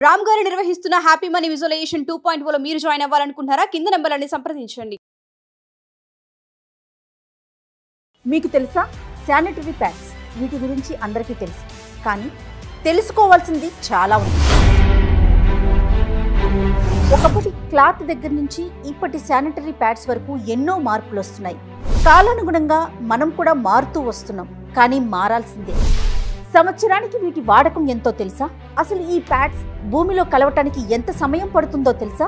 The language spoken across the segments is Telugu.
రామ్ గారు నిర్వహిస్తున్న హ్యాపీ మనీ విజువలైజేషన్ 2.0 లో మీరు జాయిన్ అవ్వాలనుకుంటున్నారా? కింద నంబర్లని సంప్రదించండి. మీకు తెలుసా శానిటరీ ప్యాడ్స్ వీటి గురించి అందరికీ తెలుసు, కానీ తెలుసుకోవాల్సింది చాలా ఉంది. ఒకప్పటి క్లాత్ దగ్గర నుంచి ఇప్పటి శానిటరీ ప్యాడ్స్ వరకు ఎన్నో మార్పులు వస్తున్నాయి. కాలానుగుణంగా మనం కూడా మారుతూ వస్తున్నాం, కానీ మారాల్సిందే. సంవత్సరానికి వీటి వాడకం ఎంతో తెలుసా? అసలు ఈ ప్యాడ్స్ భూమిలో కలవటానికి ఎంత సమయం పడుతుందో తెలుసా?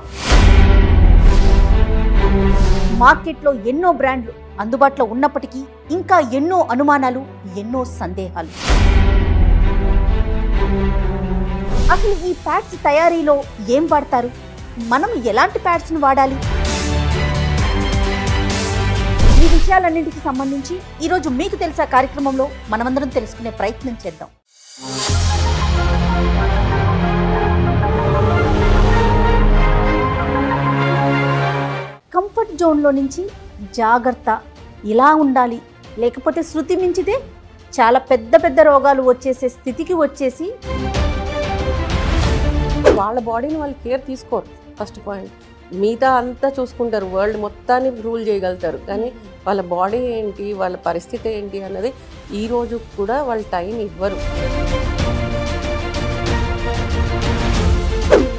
మార్కెట్లో ఎన్నో బ్రాండ్లు అందుబాటులో ఉన్నప్పటికీ ఇంకా ఎన్నో అనుమానాలు, ఎన్నో సందేహాలు. అసలు ఈ ప్యాడ్స్ తయారీలో ఏం వాడతారు? మనం ఎలాంటి ప్యాడ్స్ను వాడాలి? ఈ విషయాలన్నింటికి సంబంధించి ఈరోజు మీకు తెలుసా కార్యక్రమంలో మనమందరం తెలుసుకునే ప్రయత్నం చేద్దాం. కంఫర్ట్ జోన్లో నుంచి జాగ్రత్త, ఇలా ఉండాలి, లేకపోతే శృతి మించితే చాలా పెద్ద పెద్ద రోగాలు వచ్చేసే స్థితికి వచ్చేసి వాళ్ళ బాడీని వాళ్ళు కేర్ తీసుకోరు. ఫస్ట్ పాయింట్, మిగతా అంతా చూసుకుంటారు, వరల్డ్ మొత్తాన్ని రూల్ చేయగలుగుతారు, కానీ వాళ్ళ బాడీ ఏంటి, వాళ్ళ పరిస్థితి ఏంటి అన్నది ఈ రోజు కూడా వాళ్ళు టైం ఇవ్వరు.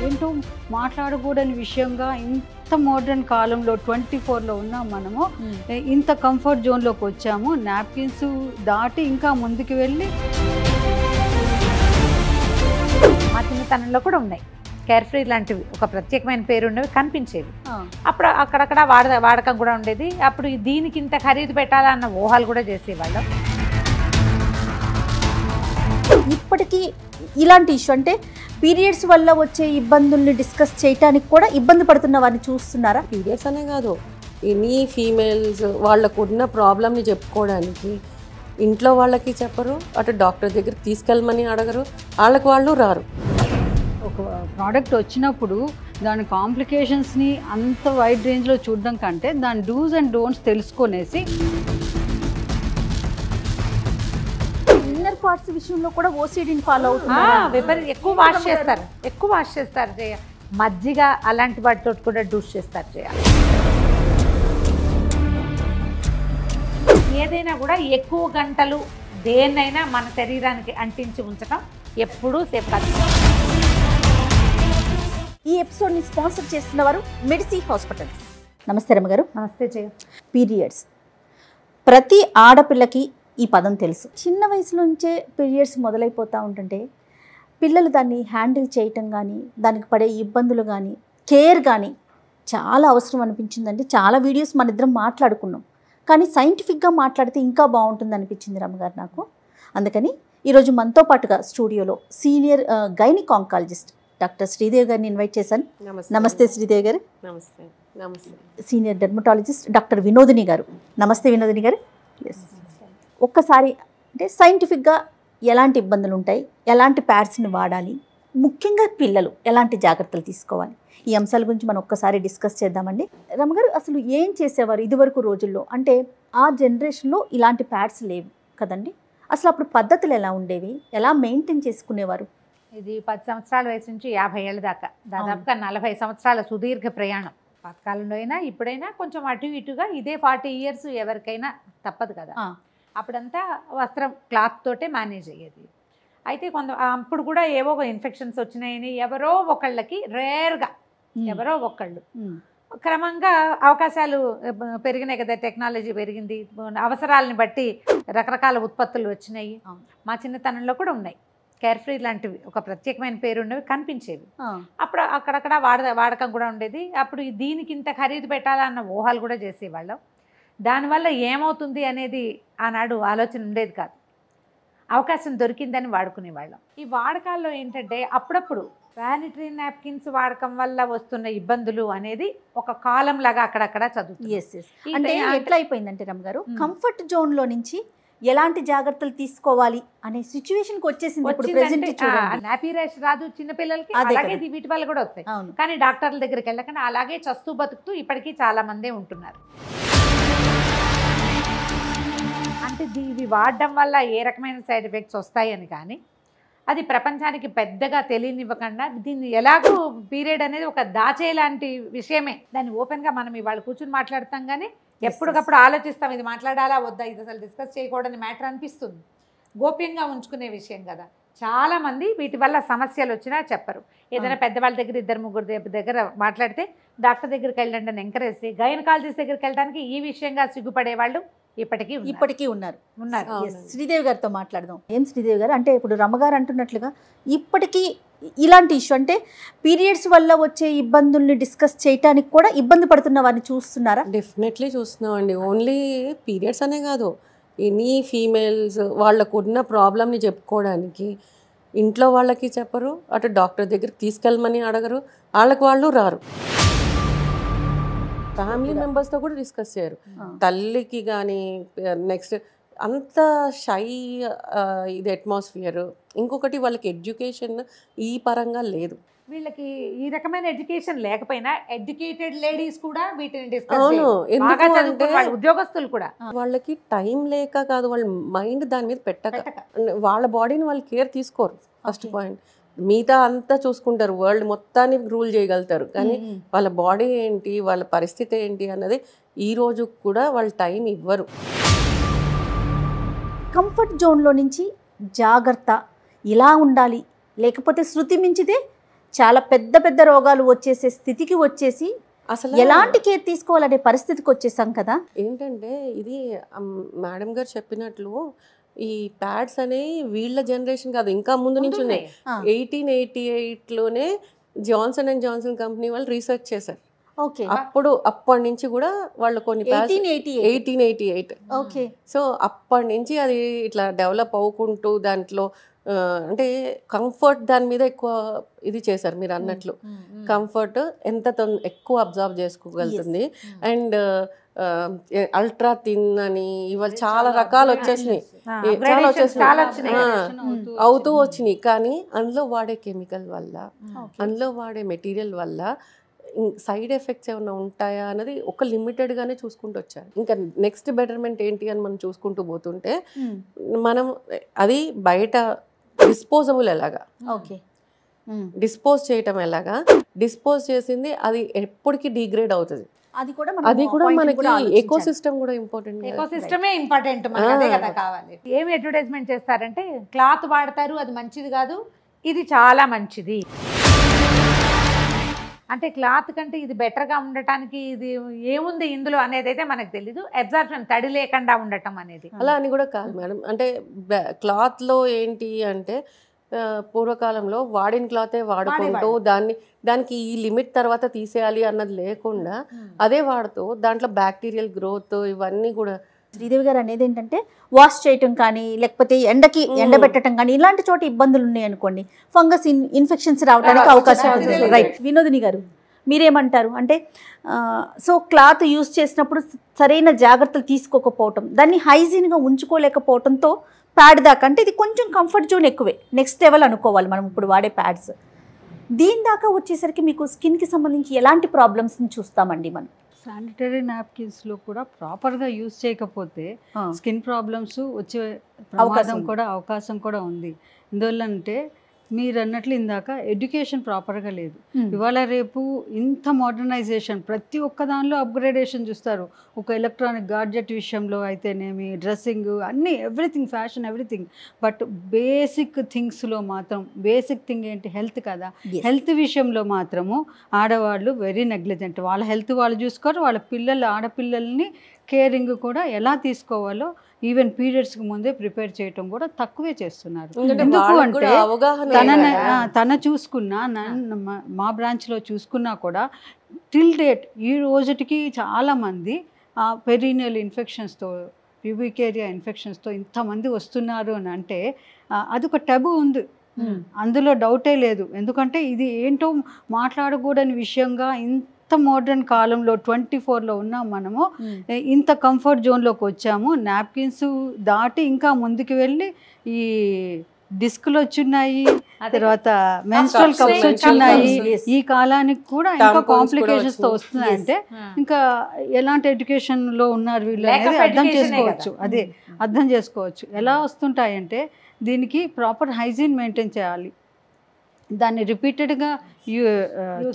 ఏంటో మాట్లాడకూడని విషయంగా ఇంత మోడర్న్ కాలంలో 24లో ఉన్నాం మనము. ఇంత కంఫర్ట్ జోన్లోకి వచ్చాము. నాప్కిన్స్ దాటి ఇంకా ముందుకు వెళ్ళి మా చిన్నతనంలో కూడా ఉన్నాయి కేర్ ఫ్రీ లాంటివి, ఒక ప్రత్యేకమైన పేరు ఉన్నవి కనిపించేవి. అప్పుడు అక్కడక్కడ వాడకం కూడా ఉండేది. అప్పుడు దీనికి ఇంత ఖరీదు పెట్టాలన్న ఊహలు కూడా చేసేవాళ్ళం. ఇప్పటికీ ఇలాంటి ఇష్యూ అంటే పీరియడ్స్ వల్ల వచ్చే ఇబ్బందుల్ని డిస్కస్ చేయడానికి కూడా ఇబ్బంది పడుతున్న వారిని చూస్తున్నారా? పీరియడ్స్ అనే కాదు, ఎనీ ఫీమేల్స్ వాళ్ళకు ఉన్న ప్రాబ్లమ్ని చెప్పుకోవడానికి ఇంట్లో వాళ్ళకి చెప్పరు, అటు డాక్టర్ దగ్గరికి తీసుకెళ్ళమని అడగరు, వాళ్ళకి వాళ్ళు రారు. ఒక ప్రోడక్ట్ వచ్చినప్పుడు దాని కాంప్లికేషన్స్ని అంత వైడ్ రేంజ్లో చూడడం కంటే దాని డూస్ అండ్ డోంట్స్ తెలుసుకొనేసి ఇన్నర్ పార్ట్స్ విషయంలో కూడా ఓసిడీని ఫాలో అవుతున్నారు. ఎక్కువ వాష్ చేస్తారు జయ. మజ్జిగ అలాంటి వాటితో కూడా డూస్ చేస్తారు జయ. ఏదైనా కూడా ఎక్కువ గంటలు దేన్నైనా మన శరీరానికి అంటించి ఉంచడం ఎప్పుడూ సేఫ్ కాదు. ఈ ఎపిసోడ్ని స్పాన్సర్ చేస్తున్న వారు మెడిసి హాస్పిటల్స్. నమస్తే రమ్మగారు. నమస్తే జయ. పీరియడ్స్ ప్రతి ఆడపిల్లకి ఈ పదం తెలుసు. చిన్న వయసు నుంచే పీరియడ్స్ మొదలైపోతూ ఉంటుంటే పిల్లలు దాన్ని హ్యాండిల్ చేయటం కానీ, దానికి పడే ఇబ్బందులు కానీ, కేర్ కానీ చాలా అవసరం అనిపించిందండి. చాలా వీడియోస్ మన ఇద్దరం మాట్లాడుకున్నాం, కానీ సైంటిఫిక్గా మాట్లాడితే ఇంకా బాగుంటుంది అనిపించింది రమ్మగారు నాకు. అందుకని ఈరోజు మనతో పాటుగా స్టూడియోలో senior gynaec oncologist doctor Sridevi గారిని ఇన్వైట్ చేశాను. నమస్తే శ్రీదేవి గారు. నమస్తే. నమస్తే. సీనియర్ డెర్మటాలజిస్ట్ డాక్టర్ వినోదిని గారు. నమస్తే వినోదిని గారు. ఎస్, ఒక్కసారి అంటే సైంటిఫిక్గా ఎలాంటి ఇబ్బందులు ఉంటాయి, ఎలాంటి ప్యాడ్స్ని వాడాలి, ముఖ్యంగా పిల్లలు ఎలాంటి జాగ్రత్తలు తీసుకోవాలి, ఈ అంశాల గురించి మనం ఒక్కసారి డిస్కస్ చేద్దామండి. రమ్మగారు, అసలు ఏం చేసేవారు ఇదివరకు రోజుల్లో? అంటే ఆ జనరేషన్లో ఇలాంటి ప్యాడ్స్ లేవు కదండి. అసలు అప్పుడు పద్ధతులు ఎలా ఉండేవి, ఎలా మెయింటైన్ చేసుకునేవారు? ఇది 10 సంవత్సరాల వయసు నుంచి 50 ఏళ్ళ దాకా, దాదాపుగా 40 సంవత్సరాల సుదీర్ఘ ప్రయాణం. పాతకాలంలో అయినా ఇప్పుడైనా కొంచెం అటు ఇటుగా ఇదే 40 ఇయర్స్ ఎవరికైనా తప్పదు కదా. అప్పుడంతా వస్త్రం క్లాత్ తోటే మేనేజ్ అయ్యేది. అయితే అప్పుడు కూడా ఏవో ఇన్ఫెక్షన్స్ వచ్చినాయని ఎవరో ఒకళ్ళకి రేర్గా ఎవరో ఒకళ్ళు, క్రమంగా అవకాశాలు పెరిగినాయి కదా, టెక్నాలజీ పెరిగింది, అవసరాలని బట్టి రకరకాల ఉత్పత్తులు వచ్చినాయి. మా చిన్నతనంలో కూడా ఉన్నాయి కేర్ ఫ్రీ లాంటివి, ఒక ప్రత్యేకమైన పేరు ఉన్నవి కనిపించేవి. అప్పుడు అక్కడక్కడ వాడకం కూడా ఉండేది. అప్పుడు దీనికి ఇంత ఖరీదు పెట్టాలన్న ఊహలు కూడా చేసేవాళ్ళం. దానివల్ల ఏమవుతుంది అనేది ఆనాడు ఆలోచన ఉండేది కాదు. అవకాశం దొరికిందని వాడుకునేవాళ్ళం. ఈ వాడకాల్లో ఏంటంటే అప్పుడప్పుడు శానిటరీ నాప్కిన్స్ వాడకం వల్ల వస్తున్న ఇబ్బందులు అనేది ఒక కాలం లాగా అక్కడక్కడ చదువుతుంది. అంటే ఎట్లా అయిపోయిందంటే రమ్మగారు, కంఫర్ట్ జోన్లో నుంచి ఎలాంటి జాగ్రత్తలు తీసుకోవాలి అనే సిచ్యువేషన్కి వచ్చేసింది. నాపీ ర్యాష్ రాదు చిన్నపిల్లలకి, అలాగే వీటి వల్ల కూడా వస్తాయి. కానీ డాక్టర్ల దగ్గరికి వెళ్ళకుండా అలాగే చస్తూ బతుకుతూ ఇప్పటికీ చాలా మందే ఉంటున్నారు. అంటే ఇవి వాడడం వల్ల ఏ రకమైన సైడ్ ఎఫెక్ట్స్ వస్తాయని కానీ అది ప్రపంచానికి పెద్దగా తెలియనివ్వకుండా దీన్ని ఎలాగో పీరియడ్ అనేది ఒక దాచేలాంటి విషయమే. దాన్ని ఓపెన్గా మనం ఇవాళ కూర్చుని మాట్లాడతాం కానీ ఎప్పటికప్పుడు ఆలోచిస్తాం ఇది మాట్లాడాలా వద్దా, ఇది అసలు డిస్కస్ చేయకూడని మ్యాటర్ అనిపిస్తుంది. గోప్యంగా ఉంచుకునే విషయం కదా. చాలామంది వీటి వల్ల సమస్యలు వచ్చినా చెప్పరు. ఏదైనా పెద్దవాళ్ళ దగ్గర 2-3 దగ్గర మాట్లాడితే డాక్టర్ దగ్గరికి వెళ్ళండి అని ఎంకరేజ్ చేసి గైనకాలజిస్ట్ దగ్గరికి వెళ్ళడానికి ఈ విషయంగా సిగ్గుపడే వాళ్ళు ఇప్పటికీ ఉన్నారు. ఉన్నారు. శ్రీదేవి గారితో మాట్లాడదాం. ఏం శ్రీదేవి గారు, అంటే ఇప్పుడు రమ్మగారు అంటున్నట్లుగా ఇప్పటికీ ఇలాంటి ఇష్యూ అంటే పీరియడ్స్ వల్ల వచ్చే ఇబ్బందుల్ని డిస్కస్ చేయడానికి కూడా ఇబ్బంది పడుతున్న వారిని చూస్తున్నారా? డెఫినెట్లీ చూస్తున్నామండి. ఓన్లీ పీరియడ్స్ అనే కాదు, ఎనీ ఫీమేల్స్ వాళ్ళకు ఉన్న ప్రాబ్లమ్ని చెప్పుకోవడానికి ఇంట్లో వాళ్ళకి చెప్పరు, అటు డాక్టర్ దగ్గరికి తీసుకెళ్ళమని అడగరు, వాళ్ళకి వాళ్ళు రారు, ఫ్యామిలీ మెంబర్స్తో కూడా డిస్కస్ చేయరు. తల్లికి కానీ నెక్స్ట్ అంత షై ఇది అట్మాస్ఫియర్. ఇంకొకటి వాళ్ళకి ఎడ్యుకేషన్ ఈ పరంగా లేదు. వీళ్ళకి ఈ రకమైన ఎడ్యుకేషన్ లేకపోయినా ఎడ్యుకేటెడ్ లేడీస్ కూడా వీటిని డిస్కస్ అవును, బాగా ఎందుకు చదువుకున్న అంటే ఉద్యోగస్తులు కూడా వాళ్ళకి టైం లేక కాదు, వాళ్ళ మైండ్ దాని మీద పెట్టక వాళ్ళ బాడీని వాళ్ళు కేర్ తీసుకోరు. First point. మిగతా అంతా చూసుకుంటారు, వరల్డ్ మొత్తాన్ని రూల్ చేయగలుగుతారు, కానీ వాళ్ళ బాడీ ఏంటి, వాళ్ళ పరిస్థితి ఏంటి అన్నది ఈ రోజు కూడా వాళ్ళు టైం ఇవ్వరు. కంఫర్ట్ జోన్లో నుంచి జాగ్రత్త, ఇలా ఉండాలి, లేకపోతే శృతి మించితే చాలా పెద్ద పెద్ద రోగాలు వచ్చేసే స్థితికి వచ్చేసి అసలు ఎలాంటి కేర్ తీసుకోవాలనే పరిస్థితికి వచ్చేసాం కదా. ఏంటంటే ఇది మేడం గారు చెప్పినట్లు ఈ ప్యాడ్స్ అనేవి వీళ్ళ జనరేషన్ కాదు, ఇంకా ముందు నుంచి ఉన్నాయి. 1888లోనే జాన్సన్ అండ్ జాన్సన్ కంపెనీ వాళ్ళు రీసెర్చ్ చేశారు. ఓకే, అప్పటి నుంచి కూడా వాళ్ళు కొన్ని 1888. ఓకే. సో అప్పటి నుంచి అది ఇట్లా డెవలప్ అవ్వుకుంటూ దాంట్లో అంటే కంఫర్ట్ దాని మీద ఎక్కువ ఇది చేశారు. మీరు అన్నట్లు కంఫర్ట్ ఎంత ఎక్కువ అబ్జర్వ్ చేసుకోగలుగుతుంది, అండ్ అల్ట్రా థిన్ అని ఇవాళ చాలా రకాలు వచ్చేసినాయి, అవుతూ వచ్చినాయి. కానీ అందులో వాడే కెమికల్ వల్ల, అందులో వాడే మెటీరియల్ వల్ల సైడ్ ఎఫెక్ట్స్ ఏమైనా ఉంటాయా అన్నది ఒక లిమిటెడ్గానే చూసుకుంటూ వచ్చారు. ఇంకా నెక్స్ట్ బెటర్మెంట్ ఏంటి అని మనం చూసుకుంటూ పోతుంటే మనం అది బయట డిస్పోజబుల్ ఎలాగా, ఓకే, డిస్పోజ్ చేయటం ఎలాగా, డిస్పోజ్ చేసింది అది ఎప్పటికీ డిగ్రేడ్ అవుతుంది. అది కూడా మనకి ఎకో సిస్టమ్ కూడా ఇంపార్టెంట్. ఎకో సిస్టమే ఇంపార్టెంట్, అదే కదా కావాలి. ఏమి అడ్వర్టైజ్మెంట్ చేస్తారంటే క్లాత్ వాడతారు, అది మంచిది కాదు, ఇది చాలా మంచిది అంటే క్లాత్ కంటే ఇది బెటర్గా ఉండటానికి ఇది ఏముంది ఇందులో అనేది అయితే మనకు తెలీదు. అబ్జార్ప్షన్ తడి లేకుండా ఉండటం అనేది అలా అని కూడా కాదు మేడం. అంటే క్లాత్లో ఏంటి అంటే పూర్వకాలంలో వాడిన క్లాతే వాడుకుంటూ దానికి ఈ లిమిట్ తర్వాత తీసేయాలి అన్నది లేకుండా అదే వాడుతూ దాంట్లో బ్యాక్టీరియల్ గ్రోత్ ఇవన్నీ కూడా. శ్రీదేవి గారు అనేది ఏంటంటే వాష్ చేయటం కానీ లేకపోతే ఎండకి ఎండబెట్టడం కానీ ఇలాంటి చోట ఇబ్బందులు ఉన్నాయి అనుకోండి, ఫంగస్ ఇన్ఫెక్షన్స్ రావడానికి అవకాశం ఉంది. రైట్, వినోదిని గారు మీరేమంటారు? అంటే సో క్లాత్ యూస్ చేసినప్పుడు సరైన జాగ్రత్తలు తీసుకోకపోవటం, దాన్ని హైజీన్గా ఉంచుకోలేకపోవడంతో ప్యాడ్ దాకా, అంటే ఇది కొంచెం కంఫర్ట్ జోన్ ఎక్కువే, నెక్స్ట్ లెవెల్ అనుకోవాలి మనం ఇప్పుడు వాడే ప్యాడ్స్. దీని దాకా వచ్చేసరికి మీకు స్కిన్కి సంబంధించి ఎలాంటి ప్రాబ్లమ్స్ని చూస్తామండి మనం? శానిటరీ నాప్కిన్స్లో కూడా ప్రాపర్గా యూజ్ చేయకపోతే స్కిన్ ప్రాబ్లమ్స్ వచ్చే అవకాశం కూడా ఉంది. ఎందువల్ల అంటే మీరు అన్నట్లు ఇందాక ఎడ్యుకేషన్ ప్రాపర్గా లేదు. ఇవాళ రేపు ఇంత మోడర్నైజేషన్, ప్రతి ఒక్క దానిలో అప్గ్రేడేషన్ చూస్తారు. ఒక ఎలక్ట్రానిక్ గాడ్జెట్ విషయంలో అయితేనేమి, డ్రెస్సింగ్, అన్నీ, everything, fashion, everything. But basic థింగ్స్లో మాత్రం, బేసిక్ థింగ్ ఏంటి? హెల్త్ కదా. హెల్త్ విషయంలో మాత్రము ఆడవాళ్ళు వెరీ నెగ్లిజెంట్. వాళ్ళ హెల్త్ వాళ్ళు చూసుకోరు, వాళ్ళ ఆడపిల్లల్ని కేరింగ్ కూడా ఎలా తీసుకోవాలో ఈవెన్ పీరియడ్స్కి ముందే ప్రిపేర్ చేయటం కూడా తక్కువే చేస్తున్నారు. ఎందుకు అంటే తన చూసుకున్నా, మా బ్రాంచ్లో చూసుకున్నా కూడా టిల్ డేట్ ఈ రోజుకి చాలామంది పెరీనియల్ ఇన్ఫెక్షన్స్తో, ప్యూబిక్ ఏరియా ఇన్ఫెక్షన్స్తో ఇంతమంది వస్తున్నారు అని అంటే అదొక టబు ఉంది, అందులో డౌటే లేదు. ఎందుకంటే ఇది ఏంటో మాట్లాడకూడని విషయంగా ఇంత మోడర్న్ కాలంలో 24లో ఉన్నాం మనము. ఇంత కంఫర్ట్ జోన్లోకి వచ్చాము. నాప్కిన్స్ దాటి ఇంకా ముందుకు వెళ్ళి ఈ డిస్కులు వచ్చున్నాయి, అదే. తర్వాత మెన్స్ట్రల్ కప్స్ menstrual వచ్చున్నాయి. cups. ఈ కాలానికి కూడా ఇంకా Tampons కూడా కాంప్లికేషన్స్ తో వచ్చినాయి. వస్తున్నాయంటే ఇంకా ఎలాంటి ఎడ్యుకేషన్ లో ఉన్నారు వీళ్ళు Lack of అనేది అర్థం education ఏ చేసుకోవచ్చు. కదా. అదే అర్థం చేసుకోవచ్చు. ఎలా వస్తుంటాయంటే దీనికి ప్రాపర్ హైజీన్ మెయింటైన్ చేయాలి, దాన్ని రిపీటెడ్గా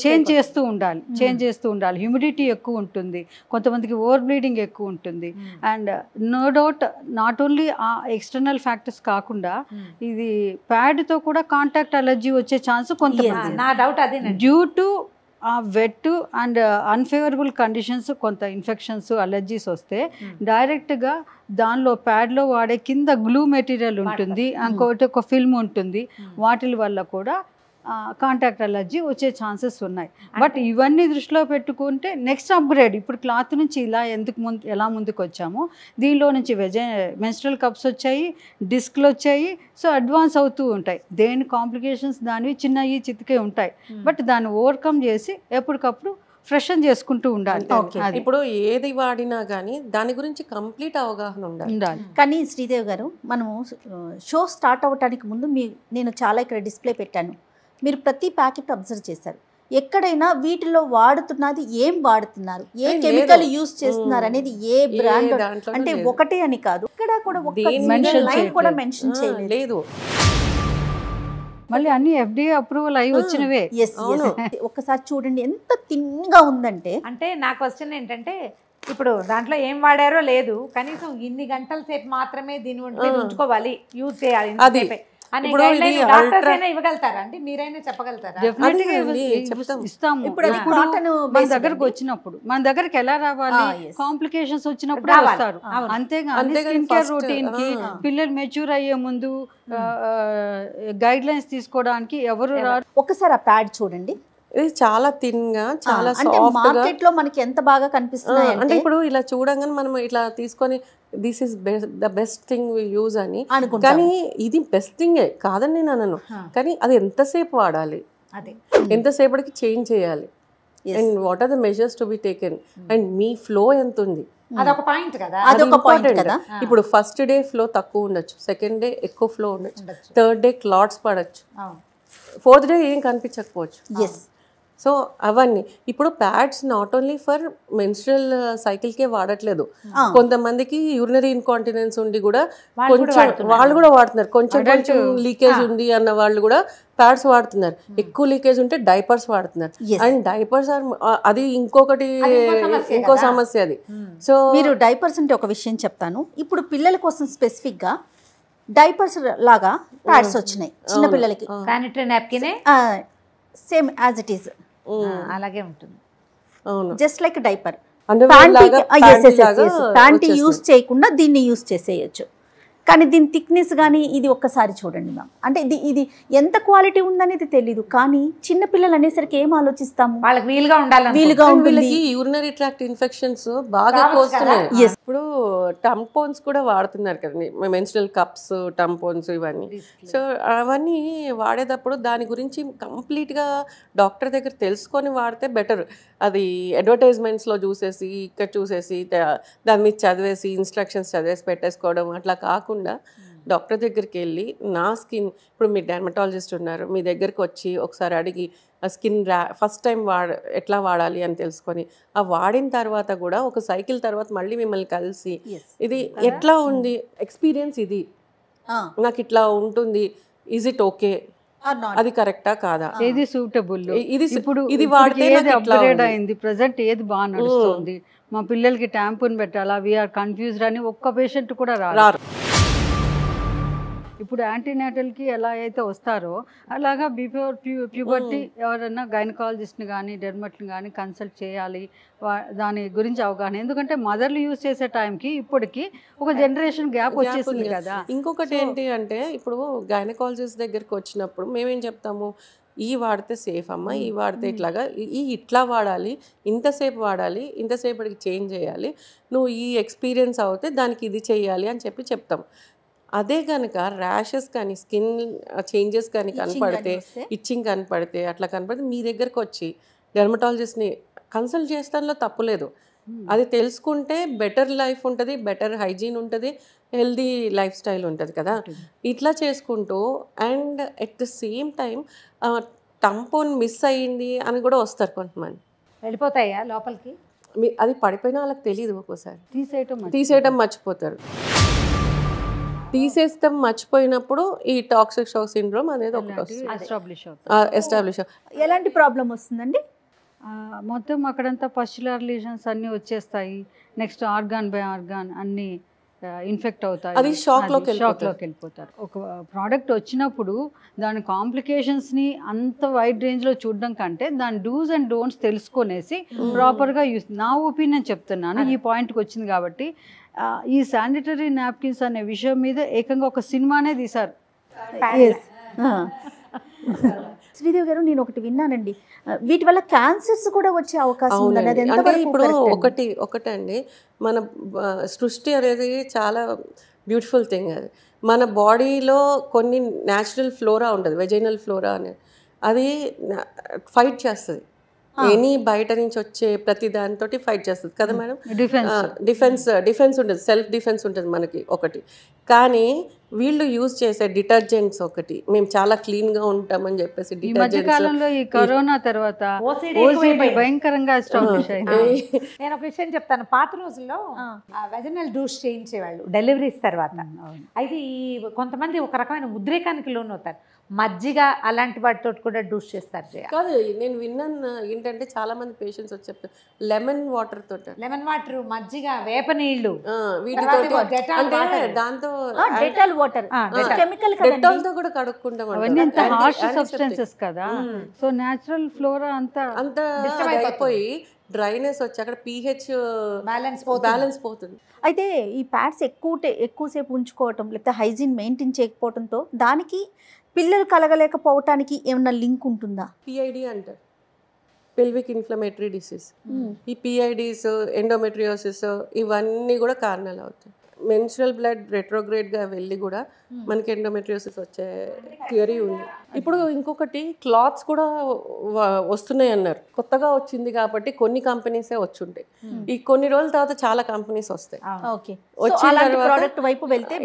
చేంజ్ చేస్తూ ఉండాలి. హ్యూమిడిటీ ఎక్కువ ఉంటుంది, కొంతమందికి ఓవర్ బ్లీడింగ్ ఎక్కువ ఉంటుంది. And no doubt not only ఆ ఎక్స్టర్నల్ ఫ్యాక్టర్స్ కాకుండా ఇది ప్యాడ్తో కూడా కాంటాక్ట్ అలర్జీ వచ్చే ఛాన్స్ కొంతమంది నా డౌట్ అదేనండి. డ్యూ టు ఆ వెట్ అండ్ అన్ఫేవరబుల్ కండిషన్స్, కొంత ఇన్ఫెక్షన్స్ అలర్జీస్ వస్తే డైరెక్ట్గా దానిలో ప్యాడ్లో వాడే కింద గ్లూ మెటీరియల్ ఉంటుంది, ఇంకొకటి ఒక ఫిల్మ్ ఉంటుంది, వాటి వల్ల కూడా కాంటాక్ట్ అలర్జీ వచ్చే ఛాన్సెస్ ఉన్నాయి. బట్ ఇవన్నీ దృష్టిలో పెట్టుకుంటే నెక్స్ట్ అప్గ్రేడ్ ఇప్పుడు క్లాత్ నుంచి ఇలా ఎలా ముందుకు వచ్చామో దీనిలో నుంచి మెన్స్ట్రల్ కప్స్ వచ్చాయి, డిస్క్లు వచ్చాయి. సో అడ్వాన్స్ అవుతూ ఉంటాయి. దేని కాంప్లికేషన్స్ దానివి చిన్నవి చితికే ఉంటాయి. బట్ దాన్ని ఓవర్కమ్ చేసి ఎప్పటికప్పుడు ఫ్రెషన్ చేసుకుంటూ ఉండాలి. ఇప్పుడు ఏది వాడినా కానీ దాని గురించి కంప్లీట్ అవగాహన ఉండాలి. కానీ శ్రీదేవి గారు, మనము షో స్టార్ట్ అవ్వడానికి ముందు నేను చాలా ఇక్కడ డిస్ప్లే పెట్టాను, మీరు ప్రతి ప్యాకెట్ అబ్జర్వ్ చేశారు. ఎక్కడైనా వీటిలో వాడుతున్నది ఏం వాడుతున్నారు, ఏ కెమికల్ యూస్ చేస్తున్నారు అనేది, ఏ బ్రాండ్ అంటే ఒకటే అని కాదు, ఇక్కడ కూడా కూడా మెన్షన్ చేయలేదు. మళ్ళీ అన్ని FDA అప్రూవల్ అయ్యి వచ్చినవే. ఒక్కసారి చూడండి ఎంత థిన్గా ఉందంటే. అంటే నా క్వశ్చన్ ఏంటంటే, ఇప్పుడు దాంట్లో ఏం వాడారో లేదు, కనీసం ఇన్ని గంటల సేపు మాత్రమే దీని ఉంచుకోవాలి, యూజ్ చేయాలి ఇవ్వగలుగుతారా అండి? మీరైనా చెప్పగలుగుతారా? ఇస్తాము. ఇప్పుడు మన దగ్గరకు వచ్చినప్పుడు, మన దగ్గరికి ఎలా రావాలి, కాంప్లికేషన్స్ వచ్చినప్పుడు వస్తారు. అంతేగాని స్కిన్ కేర్ రొటీన్ కి పిల్లలు మెచ్యూర్ అయ్యే ముందు గైడ్ లైన్స్ తీసుకోవడానికి ఎవరు రారు. ఒకసారి ఆ ప్యాడ్ చూడండి, ఇది చాలా థిన్ గా, చాలా మార్కెట్ లో మనకి ఎంత బాగా కనిపిస్తున్నాయి అంటే ఇప్పుడు ఇలా చూడంగానే మనం ఇట్లా తీసుకొని this is the best thing we use అని, కానీ ఇది బెస్ట్ థింగే కాదని నేను అనను, కానీ అది ఎంతసేపు వాడాలి, ఎంతసేపటికి చేంజ్ చేయాలి, and what are the measures to be taken, and మీ ఫ్లో ఎంత ఉంది, అదొక పాయింట్ కదా. అదొక పాయింట్ కదా. ఇప్పుడు ఫస్ట్ డే ఫ్లో తక్కువ ఉండొచ్చు, సెకండ్ డే ఎక్కువ ఫ్లో ఉండొచ్చు, థర్డ్ డే క్లాట్స్ పడచ్చు, ఫోర్త్ డే ఏం కనిపించకపోవచ్చు. సో అవన్నీ ఇప్పుడు pads not only for menstrual సైకిల్కే వాడట్లేదు, కొంతమందికి యూరినరీ ఇన్కాంటినెన్స్ ఉండి కూడా కొంచెం వాళ్ళు కూడా వాడుతున్నారు, కొంచెం లీకేజ్ ఉంది అన్న వాళ్ళు కూడా ప్యాడ్స్ వాడుతున్నారు, ఎక్కువ లీకేజ్ ఉంటే డైపర్స్ వాడుతున్నారు. అండ్ డైపర్స్ అది ఇంకో సమస్య అది. సో మీరు డైపర్స్ అంటే ఒక విషయం చెప్తాను. ఇప్పుడు పిల్లల కోసం స్పెసిఫిక్ గా డైపర్స్ లాగా ప్యాడ్స్ వచ్చినాయి చిన్న పిల్లలకి, sanitary napkin same as it is, అలాగే ఉంటుంది, just like diaper. Panty panty use చేయకుండా దీన్ని యూస్ చేసేయచ్చు. కానీ దీని థిక్నెస్ కానీ ఇది ఒక్కసారి చూడండి మ్యామ్. అంటే ఇది ఎంత క్వాలిటీ ఉందనేది తెలీదు, కానీ చిన్న పిల్లలు అనేసరికి ఏం ఆలోచిస్తాము, వాళ్ళకి వీలుగా ఉండాలి, వీలుగా ఉంటుంది. యూరినరీ ట్రాక్ట్ ఇన్ఫెక్షన్స్ బాగా వస్తున్నాయి. ఇప్పుడు టంపోన్స్ కూడా వాడుతున్నారు కదండి, మెన్స్ట్రల్ కప్స్, టంపోన్స్ ఇవన్నీ. సో అవన్నీ వాడేటప్పుడు దాని గురించి కంప్లీట్గా డాక్టర్ దగ్గర తెలుసుకొని వాడితే బెటర్. అది అడ్వర్టైజ్మెంట్స్లో చూసేసి ఇక్కడ చూసేసి దాని మీద చదివేసి ఇన్స్ట్రక్షన్స్ చదివేసి పెట్టేసుకోవడం అట్లా కాకుండా డాక్టర్ దగ్గరికి వెళ్ళి నా స్కిన్, ఇప్పుడు మీరు డెర్మటాలజిస్ట్ ఉన్నారు, మీ దగ్గరికి వచ్చి ఒకసారి అడిగి ఆ స్కిన్ ఫస్ట్ టైం ఎట్లా వాడాలి అని తెలుసుకొని ఆ వాడిన తర్వాత కూడా ఒక సైకిల్ తర్వాత మళ్ళీ మిమ్మల్ని కలిసి ఇది ఎట్లా ఉంది ఎక్స్పీరియన్స్, ఇది నాకు ఇట్లా ఉంటుంది, ఈజ్ ఇట్ ఓకే, అది కరెక్టా కాదా, ఏది సూటబుల్, ఇప్పుడు ఇది వాడితే ఏది అప్గ్రేడ్ అయింది, ప్రెసెంట్ ఏది బాగా నడుస్తుంది, మా పిల్లలకి ట్యాంపూన్ పెట్టాలా, వీఆర్ కన్ఫ్యూజ్డ్ అని ఒక్క పేషెంట్ కూడా రారు. ఇప్పుడు యాంటీనేటల్కి ఎలా అయితే వస్తారో అలాగా బిఫోర్ ప్యూబర్టీ ఎవరైనా గైనకాలజిస్ట్ని కానీ డెర్మట్ని కానీ కన్సల్ట్ చేయాలి, దాని గురించి అవగాహన. ఎందుకంటే మదర్లు యూజ్ చేసే టైంకి ఇప్పటికి ఒక జనరేషన్ గ్యాప్ వచ్చేసింది కదా. ఇంకొకటి ఏంటి అంటే ఇప్పుడు గైనకాలజిస్ట్ దగ్గరికి వచ్చినప్పుడు మేమేం చెప్తాము, ఈ వాడితే సేఫ్ అమ్మ, ఈ వాడితే ఇట్లాగా, ఇట్లా వాడాలి, ఇంతసేపు వాడాలి, ఇంతసేపటికి చేంజ్ చేయాలి, నువ్వు ఈ ఎక్స్పీరియన్స్ అవుతే దానికి ఇది చేయాలి అని చెప్తాం. అదే కనుక ర్యాషెస్ కానీ స్కిన్ చేంజెస్ కానీ కనపడితే, ఇచ్చింగ్ కనపడితే, అట్లా కనపడితే మీ దగ్గరకు వచ్చి డెర్మటాలజిస్ట్ని కన్సల్ట్ చేస్తానిలో తప్పులేదు. అది తెలుసుకుంటే బెటర్ లైఫ్ ఉంటుంది, బెటర్ హైజీన్ ఉంటుంది, హెల్దీ లైఫ్ స్టైల్ ఉంటుంది కదా, ఇట్లా చేసుకుంటూ and at the same time tampon miss అయ్యింది అని కూడా వస్తారు కొంతమంది. వెళ్ళిపోతాయా లోపలికి? అది పడిపోయినా వాళ్ళకి తెలియదు, ఒక్కోసారి తీసేయటం మర్చిపోతారు. తీసేస్తాం మర్చిపోయినప్పుడు ఈ టాక్సిక్ షాక్ సిండ్రోమ్ అనేది ఒకటి వస్తుంది, ఎస్టాబ్లిష్. ఎలాంటి ప్రాబ్లం వస్తుందండి? మొత్తం అక్కడంతా పస్చులర్ లీజన్స్ అన్నీ వచ్చేస్తాయి. నెక్స్ట్ ఆర్గాన్ బై ఆర్గాన్ అన్నీ ఇన్ఫెక్ట్ అవుతాయి. అది షాక్లోకి వెళ్ళిపోతారు. ఒక ప్రోడక్ట్ వచ్చినప్పుడు దాని కాంప్లికేషన్స్ని అంత వైడ్ రేంజ్లో చూడడం కంటే దాని డూస్ అండ్ డోంట్స్ తెలుసుకొనేసి ప్రాపర్గా యూస్, నా ఒపీనియన్ చెప్తున్నాను, ఈ పాయింట్కి వచ్చింది కాబట్టి. ఈ శానిటరీ నాప్కిన్స్ అనే విషయం మీద ఏకంగా ఒక సినిమానే తీశారు. శ్రీదేవి గారు, నేను ఒకటి విన్నానండి, వీటి వల్ల క్యాన్సర్స్ కూడా వచ్చే అవకాశం ఉంది. అంటే ఇప్పుడు ఒకటండి, మన సృష్టి అనేది చాలా బ్యూటిఫుల్ థింగ్. అది మన బాడీలో కొన్ని న్యాచురల్ ఫ్లోరా ఉంటుంది, వెజైనల్ ఫ్లోరా అనేది, అది ఫైట్ చేస్తుంది. ఎనీ బయట నుంచి వచ్చే ప్రతి దానితో ఫైట్ చేస్తుంది కదా మేడం. డిఫెన్స్ ఉంటుంది, సెల్ఫ్ డిఫెన్స్ ఉంటుంది మనకి ఒకటి. కానీ వీళ్ళు యూజ్ చేసే డిటర్జెంట్స్ ఒకటి, మేము చాలా క్లీన్ గా ఉంటామని చెప్పేసి డిటర్జెంట్స్ ఈ కరోనా తర్వాత భయంకరంగా ఎస్టాబ్లిష్ అయింది. నేను ఒక విషయం చెప్తాను, పాత రోజుల్లో వెజనల్ డూష్ చేయించేవాళ్ళు డెలివరీస్ తర్వాత. అయితే ఈ కొంతమంది ఒక రకమైన ఉద్రేకానికి లోనవుతారు, మజ్జిగ అలాంటి వాటితో కూడా డూష్ చేస్తారు. కాదు, నేను విన్నాను ఏంటంటే చాలా మంది పేషెంట్స్ వచ్చి చెప్తారు లెమన్ వాటర్ తోట, లెమన్ వాటర్, మజ్జిగ, వేప నీళ్లు, అంటే దాంతో డెటాల్ వాటర్, కెమికల్ డెటాల్ తో కూడా కడుక్కుంటాం. అవన్నీ అంత హార్ష్ సబ్స్టెన్సెస్ కదా, సో న్యాచురల్ ఫ్లోరా అంతా అయిపోయి డ్రైనెస్ వచ్చి అక్కడ pH బ్యాలెన్స్ పోతుంది. అయితే ఈ ప్యాడ్స్ ఎక్కువసేపు ఉంచుకోవటం లేకపోతే హైజీన్ మెయింటైన్ చేయకపోవడంతో దానికి పిల్లలు కలగలేకపోవటానికి ఏమన్నా లింక్ ఉంటుందా? PID అంటారు, పెల్విక్ ఇన్ఫ్లమేటరీ డిసీజ్. ఈ PIDs, ఎండోమెట్రియోసిస్ ఇవన్నీ కూడా కారణాలు అవుతాయి. మెన్స్ట్రల్ బ్లడ్ రెట్రోగ్రేడ్గా వెళ్ళి కూడా మనకి ఎండోమెట్రియోసిస్ వచ్చే థియరీ ఉంది. ఇప్పుడు ఇంకొకటి క్లాత్స్ కూడా వస్తున్నాయి అన్నారు, కొత్తగా వచ్చింది కాబట్టి కొన్ని కంపెనీసే వచ్చుంటాయి. ఈ కొన్ని రోజుల తర్వాత చాలా కంపెనీస్ వస్తాయి. వచ్చిన తర్వాత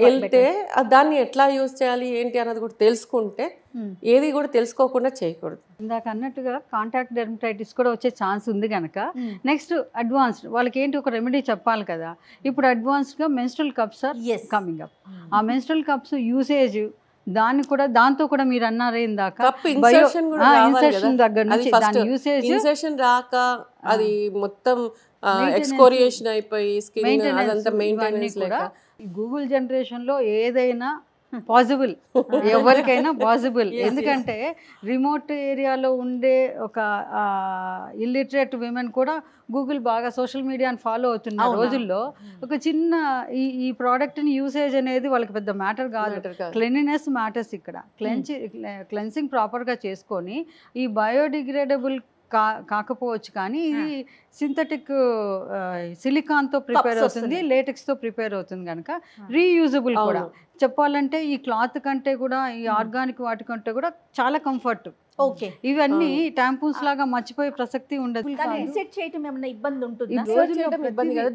వెళ్తే దాన్ని ఎట్లా యూజ్ చేయాలి ఏంటి అన్నది కూడా తెలుసుకుంటే, ఏది కూడా తెలుసుకోకుండా చేయకూడదు. ఇందాక అన్నట్టుగా కాంటాక్ట్ డెర్మటైటిస్ కూడా వచ్చే ఛాన్స్ ఉంది కనుక నెక్స్ట్ అడ్వాన్స్డ్ వాళ్ళకి ఏంటి ఒక రెమెడీ చెప్పాలి కదా. ఇప్పుడు అడ్వాన్స్డ్గా menstrual cups are coming up. ఆ మెన్స్ట్రల్ కప్స్ యూసేజ్ దాంతో కూడా మీరు అన్నారే ఇందాక ఇన్సర్షన్ దగ్గర నుంచి దాని యూసేజ్ రాక అది మొత్తం ఎక్స్కోరియేషన్ అయిపోయి స్కిన్ అదంతా మెయింటెనెన్స్ లేక. గూగుల్ జనరేషన్ లో ఏదైనా పాసిబుల్, ఎవరికైనా పాసిబుల్. ఎందుకంటే రిమోట్ ఏరియాలో ఉండే ఒక ఇల్లిటరేట్ విమెన్ కూడా గూగుల్ బాగా సోషల్ మీడియాని ఫాలో అవుతున్న రోజుల్లో ఒక చిన్న ఈ ప్రోడక్ట్ని యూసేజ్ అనేది వాళ్ళకి పెద్ద మ్యాటర్ కాదు. క్లెన్లీనెస్ మ్యాటర్స్ ఇక్కడ. క్లెన్సింగ్ ప్రాపర్గా చేసుకొని ఈ బయోడిగ్రేడబుల్ కాకపోవచ్చు కానీ ఇది సింథటిక్ సిలికాన్తో ప్రిపేర్ అవుతుంది, లేటెక్స్తో ప్రిపేర్ అవుతుంది కనుక రీయూజబుల్ కూడా. చెప్పాలంటే ఈ క్లాత్ కంటే కూడా ఈ ఆర్గానిక్ వాటి కంటే కూడా చాలా కంఫర్ట్. ఇవన్నీ టాంపూన్స్ లాగా మర్చిపోయే ప్రసక్తి ఉండదు.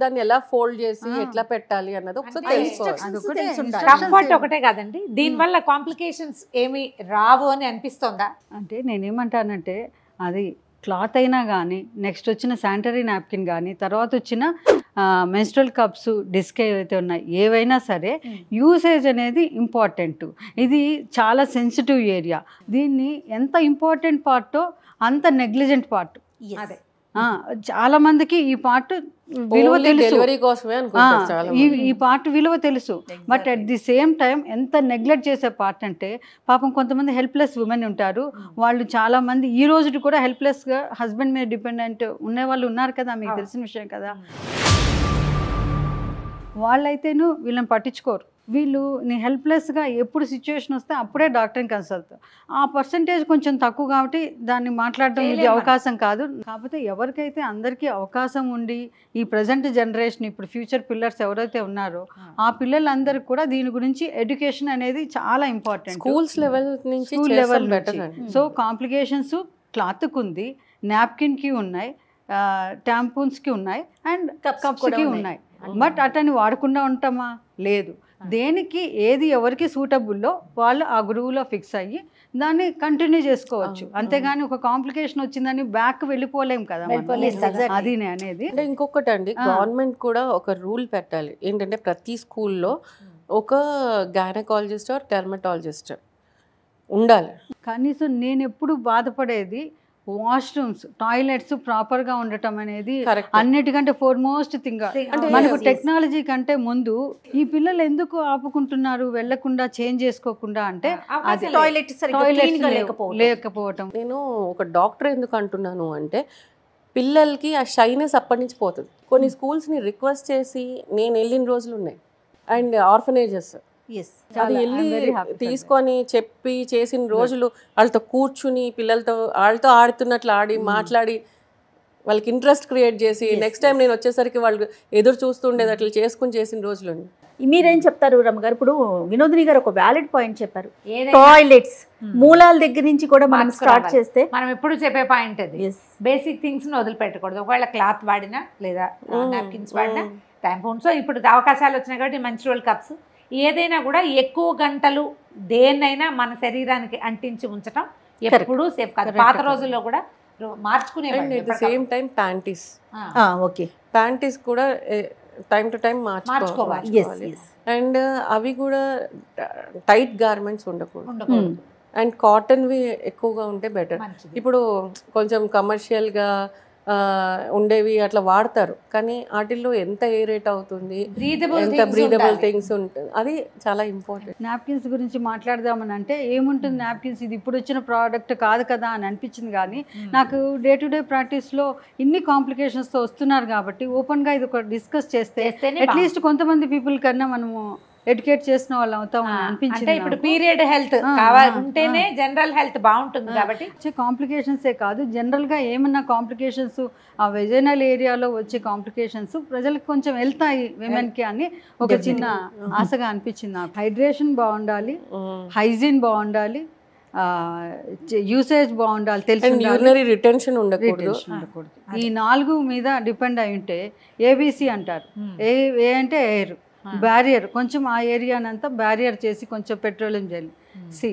దాన్ని ఎలా ఫోల్డ్ చేసి ఎట్లా పెట్టాలి అన్నది కంఫర్ట్ ఒకటే కాదండి, దీని వల్ల కాంప్లికేషన్స్ ఏమి రావు అని అనిపిస్తుందా? అంటే నేనేమంటానంటే అది క్లాత్ అయినా కానీ, నెక్స్ట్ వచ్చిన శానిటరీ నాప్కిన్ కానీ, తర్వాత వచ్చిన మెన్స్ట్రల్ కప్స్, డిస్క్ ఏవైతే ఉన్నాయి ఏవైనా సరే యూసేజ్ అనేది ఇంపార్టెంట్. ఇది చాలా సెన్సిటివ్ ఏరియా. దీన్ని ఎంత ఇంపార్టెంట్ పార్టో అంత నెగ్లిజెంట్ పార్ట్. అదే చాలా మందికి ఈ పార్ట్ విలువ తెలుసు, ఈ పార్ట్ విలువ తెలుసు. But at the same time ఎంత నెగ్లెక్ట్ చేసే పార్ట్ అంటే, పాపం కొంతమంది హెల్ప్లెస్ ఉమెన్ ఉంటారు. వాళ్ళు చాలా మంది ఈ రోజు కూడా హెల్ప్లెస్గా హస్బెండ్ మీద డిపెండెంట్ ఉండే వాళ్ళు ఉన్నారు కదా, మీకు తెలిసిన విషయం కదా. వాళ్ళైతేను వీళ్ళని పట్టించుకోరు. వీళ్ళు నీ హెల్ప్లెస్గా ఎప్పుడు సిచ్యువేషన్ వస్తే అప్పుడే డాక్టర్ని కన్సల్ట్. ఆ పర్సంటేజ్ కొంచెం తక్కువ కాబట్టి దాన్ని మాట్లాడడం ఇది అవకాశం కాదు. కాకపోతే ఎవరికైతే అందరికీ అవకాశం ఉండి ఈ ప్రజెంట్ జనరేషన్ ఇప్పుడు ఫ్యూచర్ పిల్లర్స్ ఎవరైతే ఉన్నారో ఆ పిల్లలందరికీ కూడా దీని గురించి ఎడ్యుకేషన్ అనేది చాలా ఇంపార్టెంట్. స్కూల్ లెవెల్ నుంచి. సో కాంప్లికేషన్స్ క్లాత్కి ఉంది, నాప్కిన్కి ఉన్నాయి, టాంపూన్స్కి ఉన్నాయి, అండ్ కప్స్కి ఉన్నాయి. బట్ అటని వాడకుండా ఉంటామా? లేదు. దేనికి ఏది ఎవరికి సూటబుల్లో వాళ్ళు ఆ గురువులో ఫిక్స్ అయ్యి దాన్ని కంటిన్యూ చేసుకోవచ్చు. అంతేగాని ఒక కాంప్లికేషన్ వచ్చిందని బ్యాక్ వెళ్ళిపోలేం కదా మనం. అది నేను అనేది. అంటే ఇంకొకటి అండి, గవర్నమెంట్ కూడా ఒక రూల్ పెట్టాలి ఏంటంటే ప్రతి స్కూల్లో ఒక గైనకాలజిస్ట్ ఆర్ డెర్మటాలజిస్ట్ ఉండాలి. కనీసం నేను ఎప్పుడు బాధపడేది వాష్రూమ్స్, టాయిలెట్స్ ప్రాపర్గా ఉండటం అనేది అన్నిటికంటే ఫోర్మోస్ట్ థింగ్. మనకు టెక్నాలజీ కంటే ముందు ఈ పిల్లలు ఎందుకు ఆపుకుంటున్నారు వెళ్లకుండా, చేంజ్ చేసుకోకుండా అంటే టాయిలెట్ లేకపోవటం. నేను ఒక డాక్టర్ ఎందుకు అంటున్నాను అంటే పిల్లలకి ఆ షైనెస్ అప్పటి నుంచి పోతుంది. కొన్ని స్కూల్స్ని రిక్వెస్ట్ చేసి నేను వెళ్ళిన రోజులు ఉన్నాయి. అండ్ ఆర్ఫనేజెస్ అది వెళ్ళి తీసుకొని చెప్పి చేసిన రోజులు, వాళ్ళతో కూర్చుని పిల్లలతో వాళ్ళతో ఆడుతున్నట్లు ఆడి మాట్లాడి వాళ్ళకి ఇంట్రెస్ట్ క్రియేట్ చేసి నెక్స్ట్ టైం నేను వచ్చేసరికి వాళ్ళు ఎదురు చూస్తుండేది అట్లా చేసుకుని చేసిన రోజులు. మీరేం చెప్తారు రమ్మగారు? ఇప్పుడు వినోదిని గారు ఒక వ్యాలిడ్ పాయింట్ చెప్పారు, టాయిలెట్స్ మూలాల దగ్గర నుంచి కూడా మనం స్టార్ట్ చేస్తే. మనం ఎప్పుడు చెప్పే పాయింట్ అది, బేసిక్ థింగ్స్ ని వదిలిపెట్టకూడదు. ఒకవేళ క్లాత్ వాడినా లేదా నాప్కిన్స్ వాడినా, టైంపౌండ్స్, ఇప్పుడు అవకాశాలు వచ్చినాయి కాబట్టి మెన్స్ట్రువల్ కప్స్, ఏదైనా కూడా ఎక్కువ గంటలు దేన్నైనా మన శరీరానికి అంటించి ఉంచడం ఎప్పుడూ సేఫ్ కాదు. పాత రోజుల్లో కూడా మార్చుకునే same time panties, okay, panties కూడా టైం టు టైం మార్చుకోవాలి. అండ్ అవి కూడా టైట్ గార్మెంట్స్ ఉండకూడదు. అండ్ కాటన్వి ఎక్కువగా ఉంటే బెటర్. ఇప్పుడు కొంచెం కమర్షియల్గా ఉండేవి అట్లా వాడతారు, కానీ వాటిల్లో ఎంత ఎయిరేట్ అవుతుంది, ఎంత బ్రీదబుల్ థింగ్స్ ఉంటుంది, అది చాలా ఇంపార్టెంట్. నాప్కిన్స్ గురించి మాట్లాడదామని అంటే ఏముంటుంది, నాప్కిన్స్ ఇది ఇప్పుడు వచ్చిన ప్రోడక్ట్ కాదు కదా అని అనిపించింది. కానీ నాకు డే టు డే ప్రాక్టీస్లో ఇన్ని కాంప్లికేషన్స్తో వస్తున్నారు కాబట్టి ఓపెన్గా ఇది ఒక డిస్కస్ చేస్తే అట్లీస్ట్ కొంతమంది పీపుల్ కన్నా మనము ఎడ్యుకేట్ చేసిన వాళ్ళు అవుతామని అనిపించింది. ఇప్పుడు పీరియడ్ హెల్త్ ఉంటేనే జనరల్ హెల్త్ బాగుంటుంది కాబట్టి వచ్చే కాంప్లికేషన్సే కాదు, జనరల్గా ఏమన్నా కాంప్లికేషన్స్ ఆ వెజైనల్ ఏరియాలో వచ్చే కాంప్లికేషన్స్ ప్రజలకు కొంచెం వెళ్తాయి విమెన్కి అని ఒక చిన్న ఆశగా అనిపించింది నాకు. హైడ్రేషన్ బాగుండాలి, హైజీన్ బాగుండాలి, యూసేజ్ బాగుండాలి, తెలిసి రిటెన్షన్ ఉండకూడదు. ఈ 4 మీద డిపెండ్ అయి ఉంటే ఏబిసి అంటారు. ఏ అంటే ఎయిర్ బ్యారియర్, కొంచెం ఆ ఏరియానంతా బ్యారియర్ చేసి కొంచెం పెట్రోలియం జెల్, సి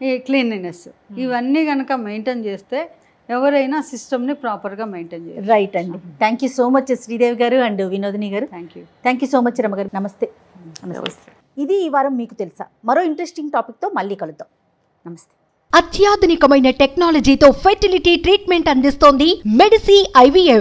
ఈ క్లీన్లీనెస్, ఇవన్నీ కనుక మెయింటైన్ చేస్తే ఎవరైనా సిస్టమ్ని ప్రాపర్గా మెయింటైన్ చేయాలి. రైట్ అండి. Thank you so much Sridevi గారు అండ్ వినోదిని గారు. థ్యాంక్ యూ సో మచ్ రమ్మ గారు. నమస్తే. ఇది ఈ వారం మీకు తెలుసా. మరో ఇంట్రెస్టింగ్ టాపిక్తో మళ్ళీ కలుద్దాం. నమస్తే. అత్యాధునికమైన టెక్నాలజీతో ఫెర్టిలిటీ ట్రీట్మెంట్ అందిస్తోంది మెడిసి IVF.